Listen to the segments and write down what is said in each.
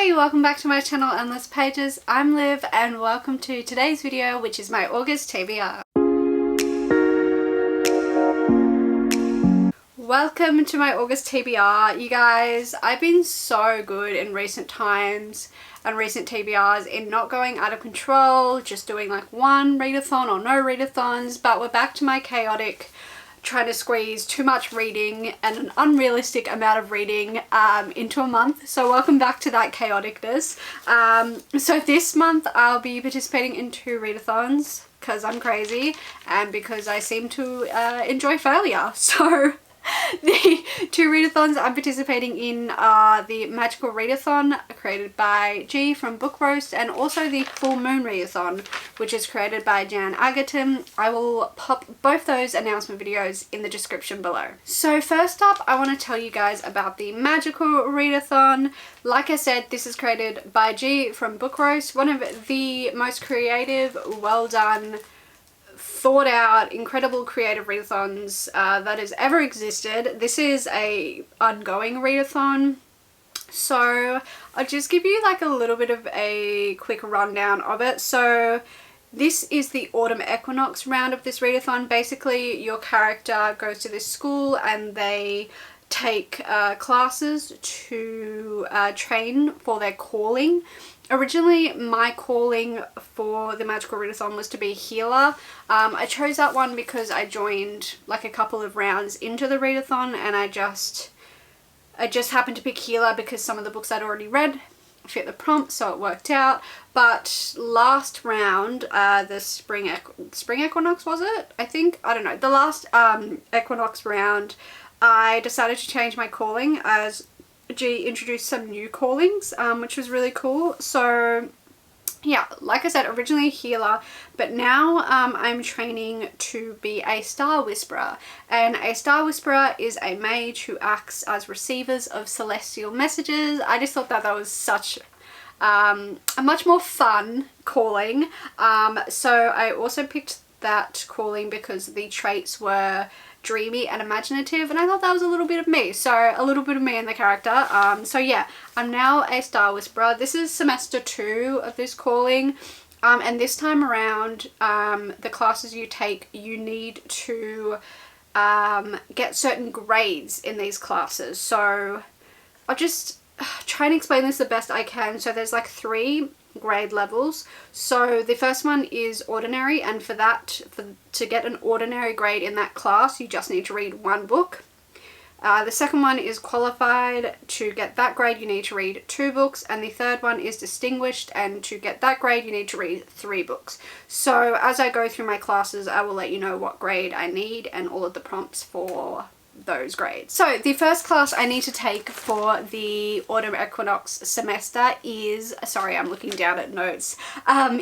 Hey, welcome back to my channel Endless Pages. I'm Liv and welcome to today's video, which is my August TBR. Welcome to my August TBR. You guys, I've been so good in recent times and recent TBRs in not going out of control, just doing like one readathon or no readathons, but we're back to my chaotic trying to squeeze too much reading and an unrealistic amount of reading into a month. So welcome back to that chaoticness. So this month I'll be participating in 2 readathons because I'm crazy and because I seem to enjoy failure. So the 2 readathons I'm participating in are the Magical Readathon created by G from Book Roast and also the Full Moon Readathon, which is created by Jan Agaton. I will pop both those announcement videos in the description below. So first up, I want to tell you guys about the Magical Readathon. Like I said, this is created by G from Book Roast, one of the most creative, well done, thought out, incredible creative readathons that has ever existed. This is a ongoing readathon, so I'll just give you like a little bit of a quick rundown of it. So this is the autumn equinox round of this readathon. Basically your character goes to this school and they take classes to train for their calling. Originally, my calling for the Magical Readathon was to be healer. I chose that one because I joined like a couple of rounds into the readathon and I just happened to pick healer because some of the books I'd already read fit the prompt, so it worked out. But last round, the spring equinox, was it? I think? I don't know. The last equinox round, I decided to change my calling as G introduced some new callings, which was really cool. So yeah, like I said, originally a healer, but now I'm training to be a Star Whisperer, and a Star Whisperer is a mage who acts as receivers of celestial messages. I just thought that was such a much more fun calling. So I also picked that calling because the traits were dreamy and imaginative, and I thought that was a little bit of me, so a little bit of me in the character. So yeah, I'm now a Star Whisperer. This is semester 2 of this calling, and this time around the classes you take, you need to get certain grades in these classes. So I'll just try and explain this the best I can. So there's like 3 grade levels. So the first one is ordinary, and for to get an ordinary grade in that class you just need to read 1 book. The second one is qualified. To get that grade you need to read 2 books, and the third one is distinguished, and to get that grade you need to read 3 books. So as I go through my classes I will let you know what grade I need and all of the prompts for those grades. So the first class I need to take for the autumn equinox semester is, sorry I'm looking down at notes,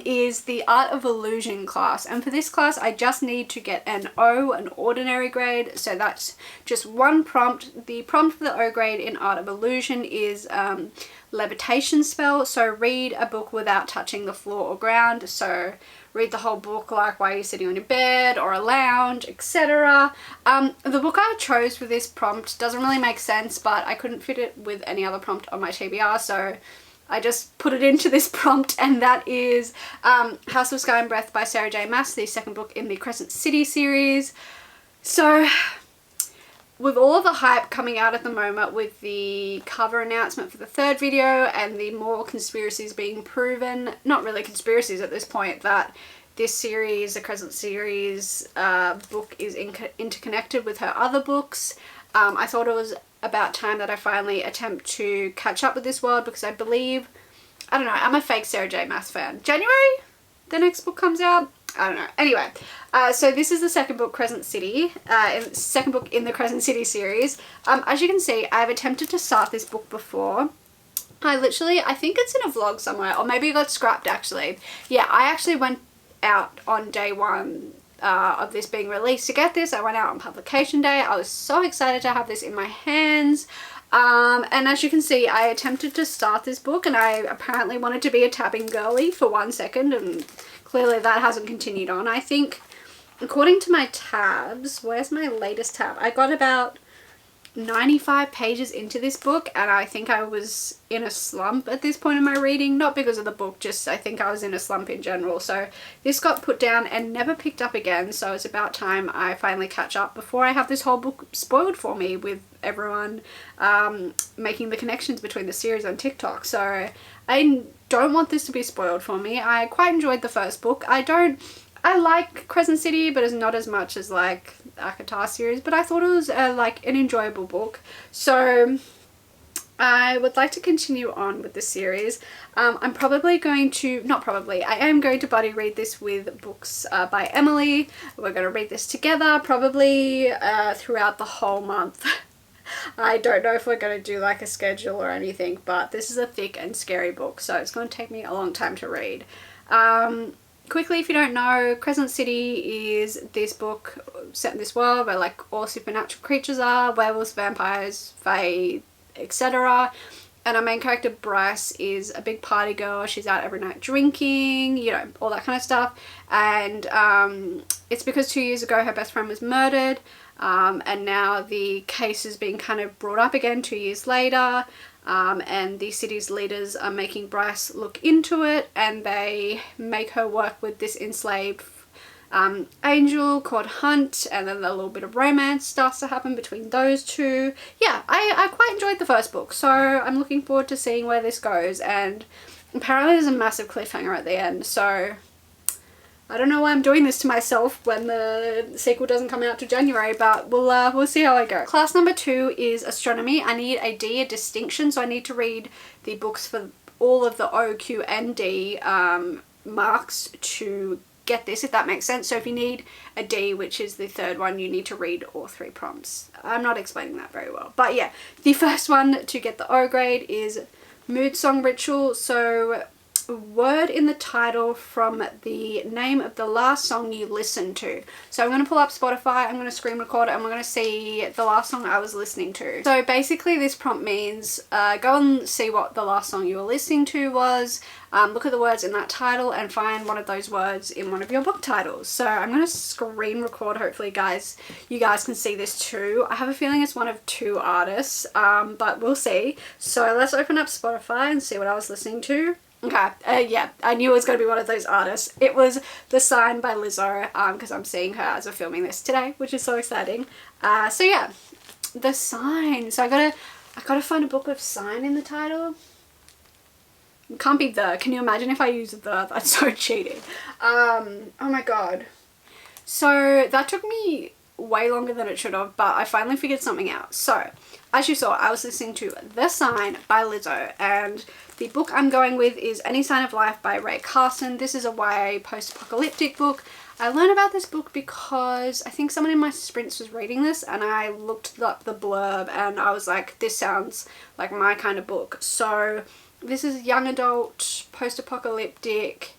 is the Art of Illusion class, and for this class I just need to get an O, an ordinary grade. So that's just 1 prompt. The prompt for the O grade in Art of Illusion is levitation spell. So read a book without touching the floor or ground. So read the whole book like while you're sitting on your bed or a lounge, etc. The book I chose for this prompt doesn't really make sense, but I couldn't fit it with any other prompt on my TBR, so I just put it into this prompt, and that is House of Sky and Breath by Sarah J Maas, the second book in the Crescent City series. So with all of the hype coming out at the moment with the cover announcement for the 3rd video and the more conspiracies being proven, not really conspiracies at this point, that this series, the Crescent series book is interconnected with her other books, I thought it was about time that I finally attempt to catch up with this world, because I believe, I don't know, I'm a fake Sarah J Maas fan. January? The next book comes out? I don't know. Anyway, so this is the second book, Crescent City, second book in the Crescent City series. As you can see, I've attempted to start this book before. I think it's in a vlog somewhere, or maybe it got scrapped actually. Yeah, I actually went out on day 1 of this being released to get this. I went out on publication day. I was so excited to have this in my hands. And as you can see, I attempted to start this book, and I apparently wanted to be a tapping girly for 1 second, and clearly that hasn't continued on. I think according to my tabs, where's my latest tab? I got about 95 pages into this book, and I think I was in a slump at this point in my reading, not because of the book, just I think I was in a slump in general. So this got put down and never picked up again, so it's about time I finally catch up before I have this whole book spoiled for me with everyone making the connections between the series on TikTok. So I don't want this to be spoiled for me. I quite enjoyed the first book. I like Crescent City, but it's not as much as like ACOTAR series, but I thought it was like an enjoyable book. So I would like to continue on with the series. I'm probably going to, not probably, I am going to buddy read this with books by Emily. We're going to read this together probably throughout the whole month. I don't know if we're going to do like a schedule or anything, but this is a thick and scary book, so it's going to take me a long time to read. Quickly, if you don't know, Crescent City is this book set in this world where like all supernatural creatures are, werewolves, vampires, fae, etc. And our main character Bryce is a big party girl. She's out every night drinking, you know, all that kind of stuff. And it's because 2 years ago her best friend was murdered, and now the case is being kind of brought up again 2 years later. And the city's leaders are making Bryce look into it, and they make her work with this enslaved angel called Hunt, and then a little bit of romance starts to happen between those two. Yeah, I quite enjoyed the first book, so I'm looking forward to seeing where this goes, and apparently there's a massive cliffhanger at the end, so I don't know why I'm doing this to myself when the sequel doesn't come out till January, but we'll see how I go. Class number 2 is astronomy. I need a D, a distinction, so I need to read the books for all of the O, Q, and D marks to get this, if that makes sense. So if you need a D, which is the third one, you need to read all 3 prompts. I'm not explaining that very well, but yeah, the first one to get the O grade is Mood Song Ritual. So word in the title from the name of the last song you listened to. So I'm going to pull up Spotify, I'm going to screen record it, and we're going to see the last song I was listening to. So basically this prompt means go and see what the last song you were listening to was, look at the words in that title and find one of those words in one of your book titles. So I'm going to screen record, hopefully you guys can see this too. I have a feeling it's one of 2 artists, but we'll see. So let's open up Spotify and see what I was listening to. Okay, yeah, I knew it was going to be one of those artists. It was The Sign by Lizzo, because I'm seeing her as we're filming this today, which is so exciting. So yeah, The Sign. So I gotta find a book with Sign in the title. It can't be the. Can you imagine if I use the? That's so cheating. Oh my god. So that took me way longer than it should have, but I finally figured something out. So, as you saw, I was listening to The Sign by Lizzo, and the book I'm going with is Any Sign of Life by Ray Carson. This is a YA post-apocalyptic book. I learned about this book because I think someone in my sprints was reading this, and I looked up the blurb and I was like, this sounds like my kind of book. So this is young adult, post-apocalyptic,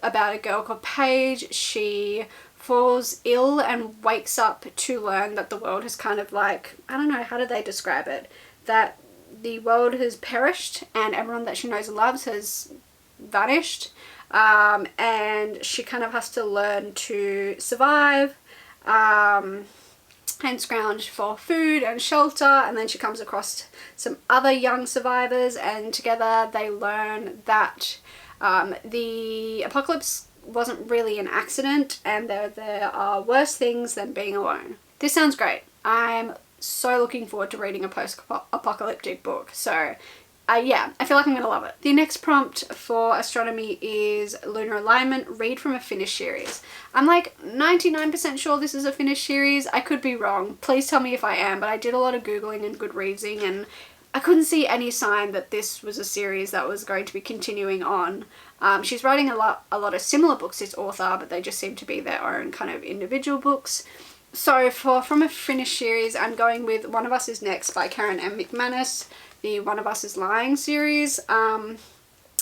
about a girl called Paige. She falls ill and wakes up to learn that the world has kind of like, I don't know, how do they describe it? That the world has perished and everyone that she knows and loves has vanished, and she kind of has to learn to survive and scrounge for food and shelter, and then she comes across some other young survivors, and together they learn that the apocalypse wasn't really an accident, and there are worse things than being alone. This sounds great. I'm so looking forward to reading a post-apocalyptic book. So yeah, I feel like I'm gonna love it. The next prompt for astronomy is lunar alignment, read from a finished series. I'm like 99% sure this is a finished series. I could be wrong. Please tell me if I am, but I did a lot of Googling and Goodreadsing, and I couldn't see any sign that this was a series that was going to be continuing on. She's writing a lot of similar books, this author, but they just seem to be their own kind of individual books. So from a finished series, I'm going with One of Us Is Next by Karen M. McManus, the One of Us Is Lying series.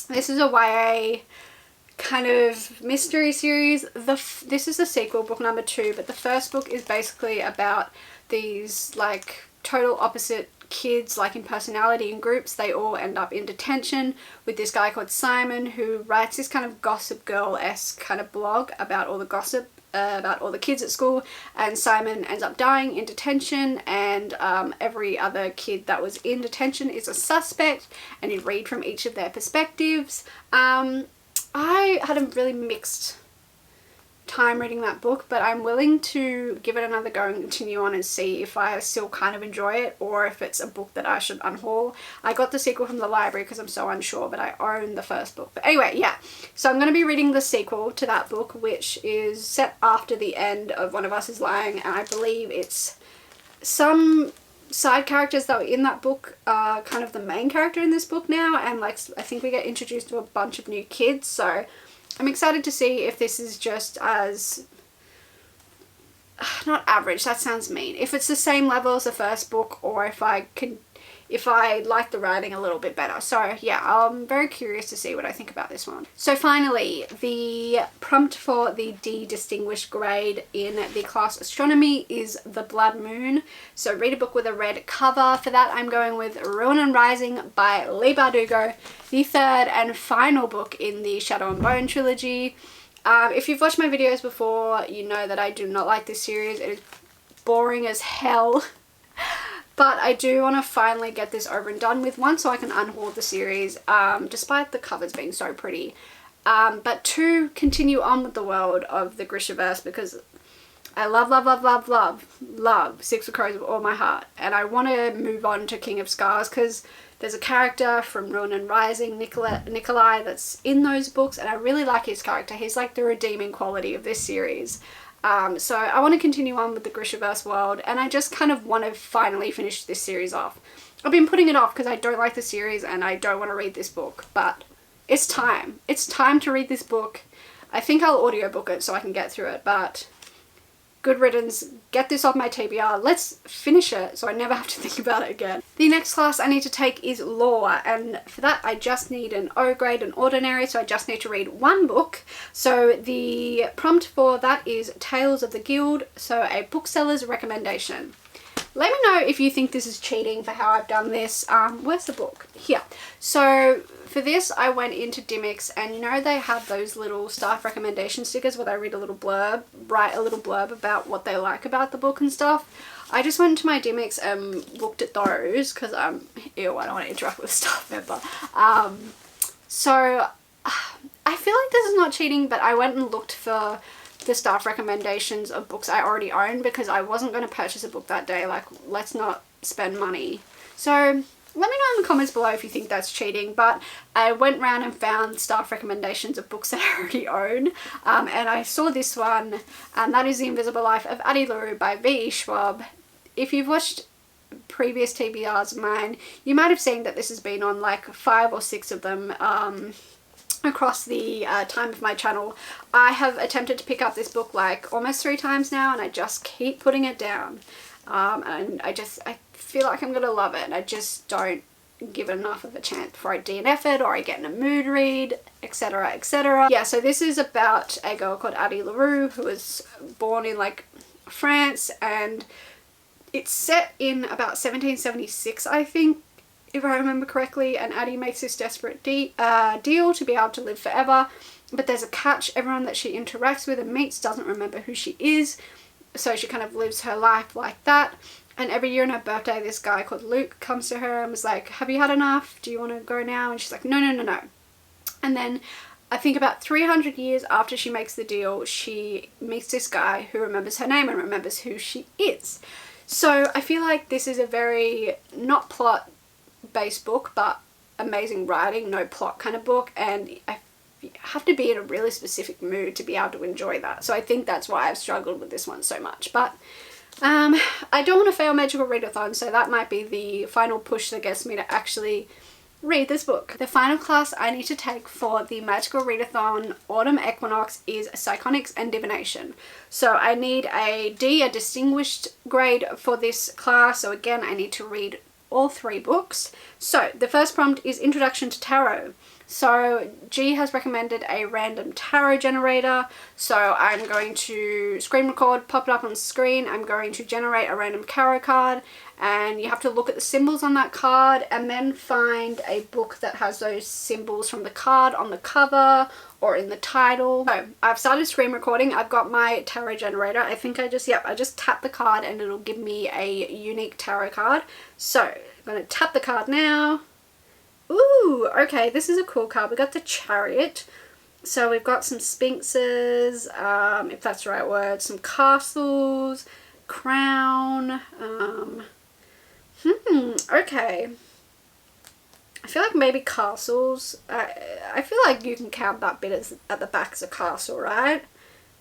This is a YA kind of mystery series. This is the sequel, book number 2, but the first book is basically about these like total opposite kids, like in personality and groups. They all end up in detention with this guy called Simon, who writes this kind of Gossip Girl-esque kind of blog about all the gossip about all the kids at school, and Simon ends up dying in detention, and every other kid that was in detention is a suspect, and you read from each of their perspectives. I had a really mixed time reading that book, but I'm willing to give it another go and continue on and see if I still kind of enjoy it, or if it's a book that I should unhaul. I got the sequel from the library because I'm so unsure, but I own the first book. But anyway, yeah, so I'm going to be reading the sequel to that book, which is set after the end of One of Us is Lying, and I believe it's some side characters that were in that book are kind of the main character in this book now, and like I think we get introduced to a bunch of new kids, so I'm excited to see if this is just as, not average, that sounds mean, if it's the same level as the first book, or if I like the writing a little bit better. So yeah, I'm very curious to see what I think about this one. So finally, the prompt for the D distinguished grade in the class Astronomy is The Blood Moon. So read a book with a red cover. For that, I'm going with Ruin and Rising by Leigh Bardugo, the third and final book in the Shadow and Bone trilogy. If you've watched my videos before, you know that I do not like this series. It is boring as hell. But I do want to finally get this over and done with, one, so I can unhaul the series, despite the covers being so pretty. But two, continue on with the world of the Grishaverse, because I love Six of Crows with all my heart. And I want to move on to King of Scars, because there's a character from Ruin and Rising, Nikolai, that's in those books, and I really like his character. He's like the redeeming quality of this series. So I want to continue on with the Grishaverse world, and I just kind of want to finally finish this series off. I've been putting it off because I don't like the series and I don't want to read this book, but it's time. It's time to read this book. I think I'll audiobook it so I can get through it, but good riddance, get this off my TBR. Let's finish it so I never have to think about it again. The next class I need to take is Law, and for that I just need an O grade, an ordinary, so I just need to read one book. So the prompt for that is Tales of the Guild, so a bookseller's recommendation. Let me know if you think this is cheating for how I've done this. Where's the book? Here. So for this, I went into Dimmicks, and you know they have those little staff recommendation stickers where they read a little blurb, write a little blurb about what they like about the book and stuff. I just went into my Dimmicks and looked at those because ew, I don't want to interact with a staff member. So I feel like this is not cheating, but I went and looked for the staff recommendations of books I already own because I wasn't going to purchase a book that day. Like, let's not spend money. So let me know in the comments below if you think that's cheating, but I went around and found staff recommendations of books that I already own, and I saw this one, and that is The Invisible Life of Addie LaRue by V.E. Schwab. If you've watched previous TBRs of mine, you might have seen that this has been on like 5 or 6 of them across the time of my channel. I have attempted to pick up this book like almost 3 times now, and I just keep putting it down. And I feel like I'm gonna love it, and I just don't give it enough of a chance before I DNF it or I get in a mood read, etc, etc. Yeah, so this is about a girl called Addie LaRue who was born in like France, and it's set in about 1776, I think, if I remember correctly, and Addie makes this desperate deal to be able to live forever, but there's a catch. Everyone that she interacts with and meets doesn't remember who she is, so she kind of lives her life like that. And every year on her birthday, this guy called Luke comes to her and was like, have you had enough? Do you want to go now? And she's like, no, no, no, no. And then I think about 300 years after she makes the deal, she meets this guy who remembers her name and remembers who she is. So I feel like this is a very not plot based book, but amazing writing, no plot kind of book, and I have to be in a really specific mood to be able to enjoy that. So I think that's why I've struggled with this one so much. But I don't want to fail Magical Readathon, so that might be the final push that gets me to actually read this book. The final class I need to take for the Magical Readathon Autumn Equinox is Psionics and Divination. So I need a D, a distinguished grade for this class. So again, I need to read all 3 books. So the first prompt is Introduction to Tarot. So G has recommended a random tarot generator. So I'm going to screen record, pop it up on the screen. I'm going to generate a random tarot card, and you have to look at the symbols on that card and then find a book that has those symbols from the card on the cover or in the title. So I've started screen recording. I've got my tarot generator. I think I just tap the card and it'll give me a unique tarot card. So I'm going to tap the card now. Ooh, okay, this is a cool card. We got the Chariot. So we've got some sphinxes, if that's the right word, some castles, crown. Okay. I feel like maybe castles. I feel like you can count that bit as at the back as a castle, right?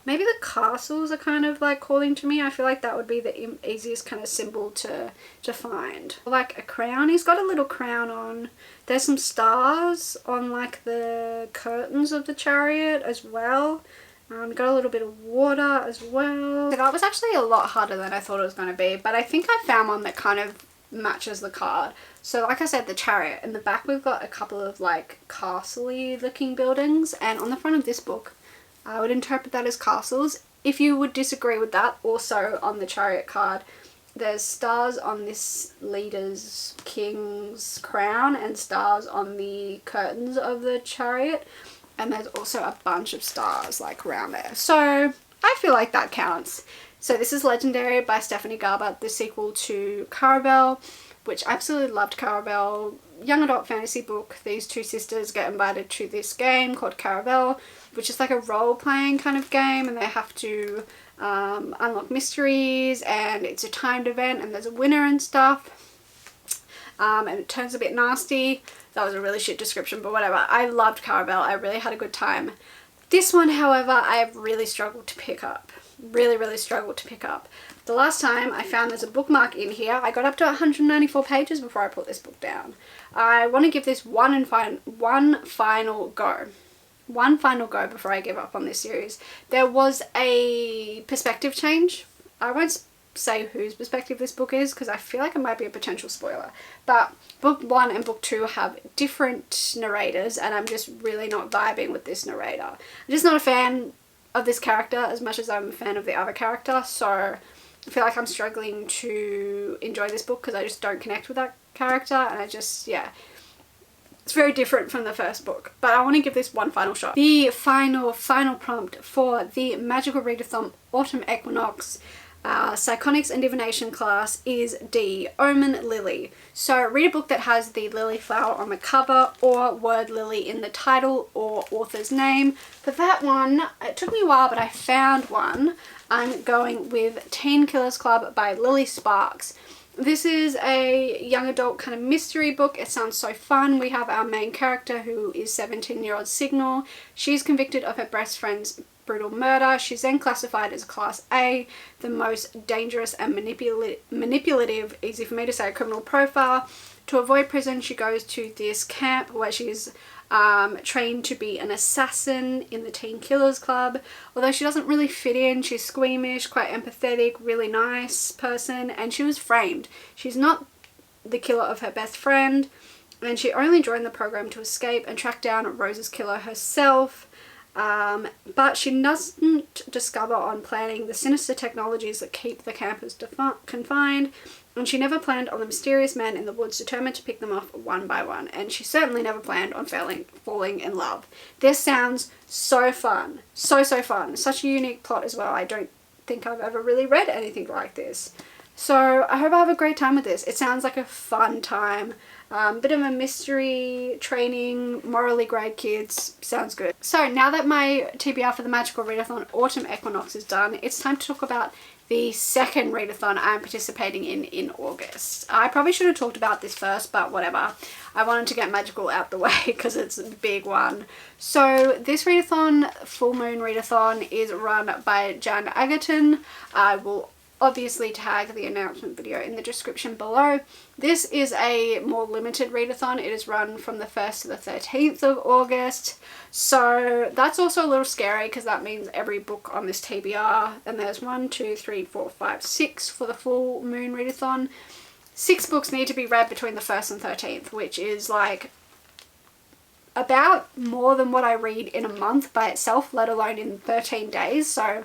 Maybe the castles are kind of like calling to me. I feel like that would be the easiest kind of symbol to find. Like a crown. He's got a little crown on. There's some stars on like the curtains of the chariot as well. Got a little bit of water as well. So that was actually a lot harder than I thought it was going to be. But I think I found one that kind of matches the card. So like I said, the chariot. In the back we've got a couple of like castle-y looking buildings. And on the front of this book, I would interpret that as castles. If you would disagree with that, also on the chariot card, there's stars on this leader's king's crown and stars on the curtains of the chariot. And there's also a bunch of stars like around there. So I feel like that counts. So this is Legendary by Stephanie Garber, the sequel to Caravel, which I absolutely loved Caravel. Young adult fantasy book. These two sisters get invited to this game called Caravel, which is like a role-playing kind of game, and they have to unlock mysteries, and it's a timed event, and there's a winner and stuff. And it turns a bit nasty. That was a really shit description, but whatever. I loved Caravel. I really had a good time. This one, however, I have really struggled to pick up. Really struggled to pick up. The last time I found there's a bookmark in here, I got up to 194 pages before I put this book down. I want to give this one final go. One final go before I give up on this series. There was a perspective change. I won't say whose perspective this book is because I feel like it might be a potential spoiler. But book 1 and book 2 have different narrators, and I'm just really not vibing with this narrator. I'm just not a fan of this character as much as I'm a fan of the other character, so I feel like I'm struggling to enjoy this book because I just don't connect with that character, and I just, yeah. It's very different from the first book, but I want to give this one final shot. The final prompt for the Magical Readathon Autumn Equinox Psychonics and Divination class is D, Omen Lily. So read a book that has the lily flower on the cover or word lily in the title or author's name. For that one, it took me a while, but I found one. I'm going with Teen Killers Club by Lily Sparks. This is a young adult kind of mystery book. It sounds so fun. We have our main character who is 17-year-old Signal. She's convicted of her best friend's brutal murder. She's then classified as Class A, the most dangerous and manipulative, easy for me to say, criminal profile. To avoid prison, she goes to this camp where she's trained to be an assassin in the Teen Killers Club. Although she doesn't really fit in, she's squeamish, quite empathetic, really nice person, and she was framed. She's not the killer of her best friend, and she only joined the program to escape and track down Rose's killer herself. But she doesn't discover on planning the sinister technologies that keep the campers confined, and she never planned on the mysterious men in the woods determined to pick them off one by one, and she certainly never planned on falling in love. This sounds so fun. So fun. Such a unique plot as well. I don't think I've ever really read anything like this. So I hope I have a great time with this. It sounds like a fun time. Bit of a mystery, training, morally grey kids. Sounds good. So now that my TBR for the Magical Readathon Autumn Equinox is done, it's time to talk about the second readathon I'm participating in August. I probably should have talked about this first, but whatever. I wanted to get magical out the way because it's a big one. So this readathon, Full Moon Readathon, is run by Jan Agaton. I will obviously tag the announcement video in the description below. This is a more limited readathon. It is run from the 1st to the 13th of August. So that's also a little scary because that means every book on this TBR, and there's 1, 2, 3, 4, 5, 6 for the Full Moon Readathon. 6 books need to be read between the 1st and 13th, which is like about more than what I read in a month by itself, let alone in 13 days. So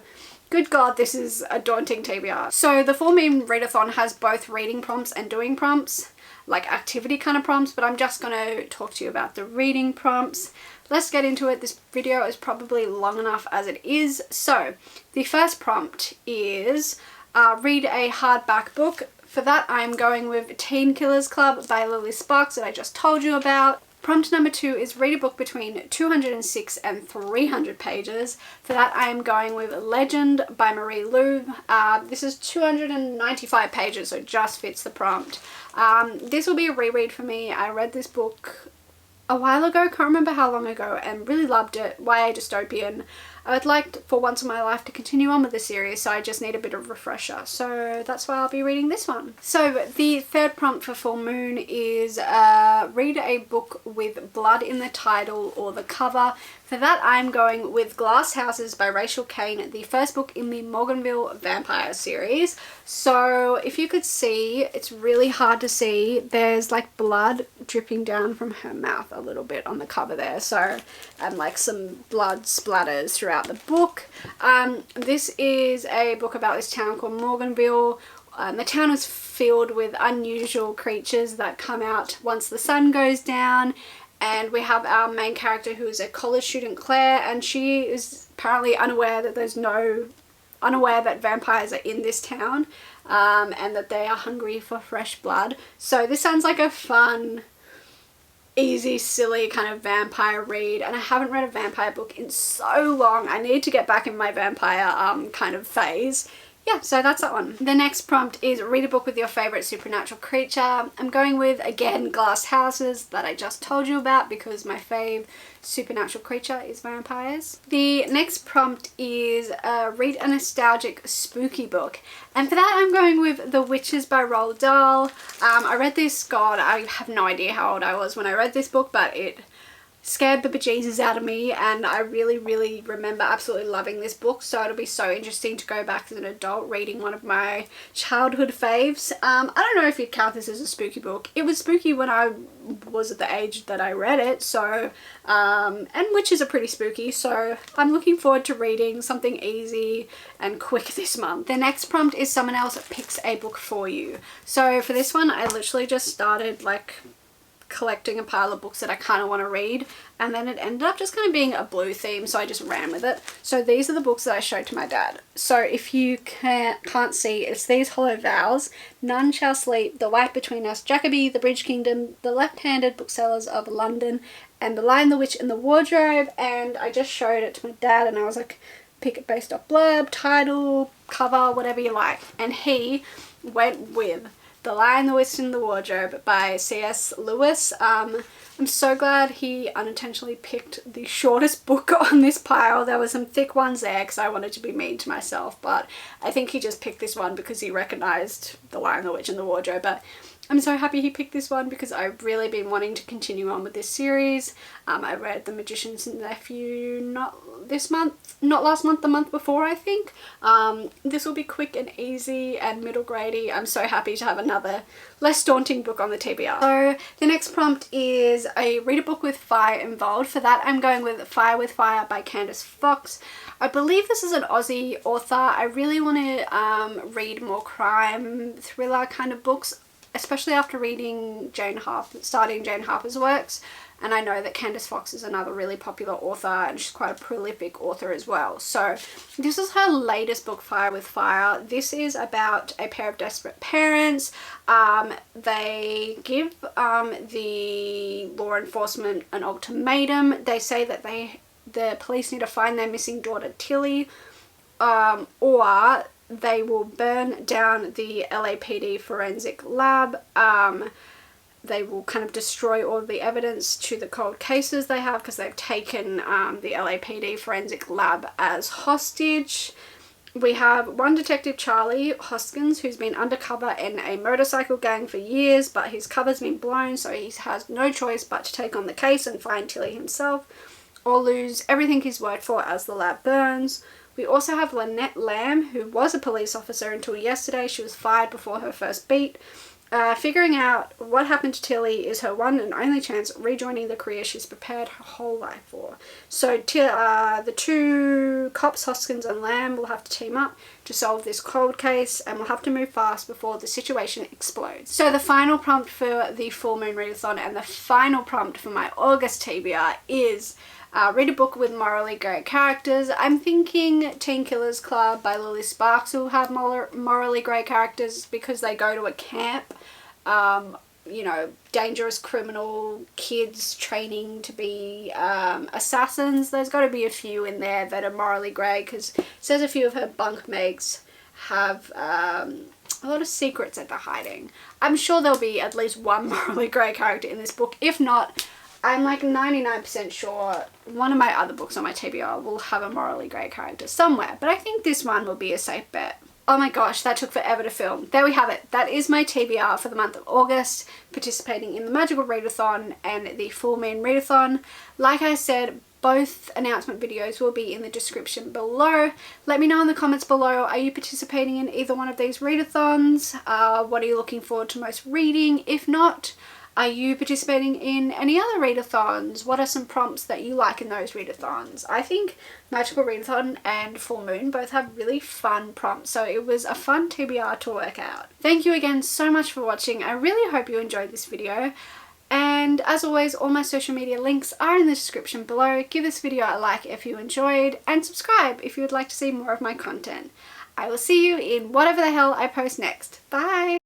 good God, this is a daunting TBR. So the full moon readathon has both reading prompts and doing prompts, like activity kind of prompts, but I'm just going to talk to you about the reading prompts. Let's get into it. This video is probably long enough as it is. So the first prompt is read a hardback book. For that, I'm going with Teen Killers Club by Lily Sparks that I just told you about. Prompt number 2 is read a book between 206 and 300 pages. For that, I am going with Legend by Marie Lu. This is 295 pages, so it just fits the prompt. This will be a reread for me. I read this book a while ago, can't remember how long ago, and really loved it. YA dystopian. I would like for once in my life to continue on with the series, so I just need a bit of refresher. So that's why I'll be reading this one. So the third prompt for full moon is read a book with blood in the title or the cover. For that, I'm going with Glass Houses by Rachel Kane, the first book in the Morganville Vampire series. So if you could see, it's really hard to see. There's like blood dripping down from her mouth a little bit on the cover there. So, and like some blood splatters throughout the book. This is a book about this town called Morganville. The town is filled with unusual creatures that come out once the sun goes down. And we have our main character who is a college student, Claire, and she is apparently unaware that vampires are in this town, and that they are hungry for fresh blood. So this sounds like a fun, easy, silly kind of vampire read, and I haven't read a vampire book in so long. I need to get back in my vampire kind of phase. Yeah, so that's that one. The next prompt is read a book with your favourite supernatural creature. I'm going with, again, Glass Houses that I just told you about because my fave supernatural creature is vampires. The next prompt is read a nostalgic spooky book. And for that I'm going with The Witches by Roald Dahl. I read this, God, I have no idea how old I was when I read this book, but it scared the bejesus out of me, and I really remember absolutely loving this book. So it'll be so interesting to go back as an adult reading one of my childhood faves. I don't know if you'd count this as a spooky book. It was spooky when I was at the age that I read it, so and witches are pretty spooky, so I'm looking forward to reading something easy and quick this month. The next prompt is someone else picks a book for you. So for this one I literally just started like collecting a pile of books that I kind of want to read, and then it ended up just kind of being a blue theme, so I just ran with it. So these are the books that I showed to my dad. So if you can't see, it's these Hollow Vows, None Shall Sleep, The Light Between Us, Jacoby, The Bridge Kingdom, The Left-Handed Booksellers of London, and The Lion, the Witch and the Wardrobe. And I just showed it to my dad and I was like, pick it based off blurb, title, cover, whatever you like. And he went with The Lion, the Witch and the Wardrobe by C.S. Lewis. I'm so glad he unintentionally picked the shortest book on this pile. There were some thick ones there because I wanted to be mean to myself, but I think he just picked this one because he recognised The Lion, the Witch and the Wardrobe. But I'm so happy he picked this one because I've really been wanting to continue on with this series. I read The Magician's Nephew not this month, not last month, the month before I think. This will be quick and easy and middle gradey. I'm so happy to have another less daunting book on the TBR. So the next prompt is read a book with fire involved. For that I'm going with Fire with Fire by Candice Fox. I believe this is an Aussie author. I really want to read more crime thriller kind of books, especially after reading starting Jane Harper's works. And I know that Candice Fox is another really popular author and she's quite a prolific author as well. So this is her latest book, Fire with Fire. This is about a pair of desperate parents. They give the law enforcement an ultimatum. They say that the police need to find their missing daughter Tilly, or they will burn down the LAPD forensic lab. They will kind of destroy all of the evidence to the cold cases they have because they've taken the LAPD forensic lab as hostage. We have one detective, Charlie Hoskins, who's been undercover in a motorcycle gang for years, but his cover's been blown, so he has no choice but to take on the case and find Tilly himself, or lose everything he's worked for as the lab burns. We also have Lynette Lamb, who was a police officer until yesterday. She was fired before her first beat. Figuring out what happened to Tilly is her one and only chance at rejoining the career she's prepared her whole life for. So the two cops, Hoskins and Lamb, will have to team up to solve this cold case, and will have to move fast before the situation explodes. So the final prompt for the full moon readathon and the final prompt for my August TBR is read a book with morally great characters. I'm thinking Teen Killers Club by Lily Sparks will have morally great characters because they go to a camp. You know, dangerous criminal kids training to be assassins. There's got to be a few in there that are morally grey, because it says a few of her bunkmates have a lot of secrets that they're hiding. I'm sure there'll be at least one morally grey character in this book. If not, I'm like 99% sure one of my other books on my TBR will have a morally grey character somewhere, but I think this one will be a safe bet. Oh my gosh, that took forever to film. There we have it. That is my TBR for the month of August, participating in the Magical Readathon and the Full Moon Readathon. Like I said, both announcement videos will be in the description below. Let me know in the comments below, are you participating in either one of these readathons? What are you looking forward to most reading? If not, are you participating in any other readathons? What are some prompts that you like in those readathons? I think Magical Readathon and Full Moon both have really fun prompts, so it was a fun TBR to work out. Thank you again so much for watching. I really hope you enjoyed this video. And as always, all my social media links are in the description below. Give this video a like if you enjoyed, and subscribe if you would like to see more of my content. I will see you in whatever the hell I post next. Bye!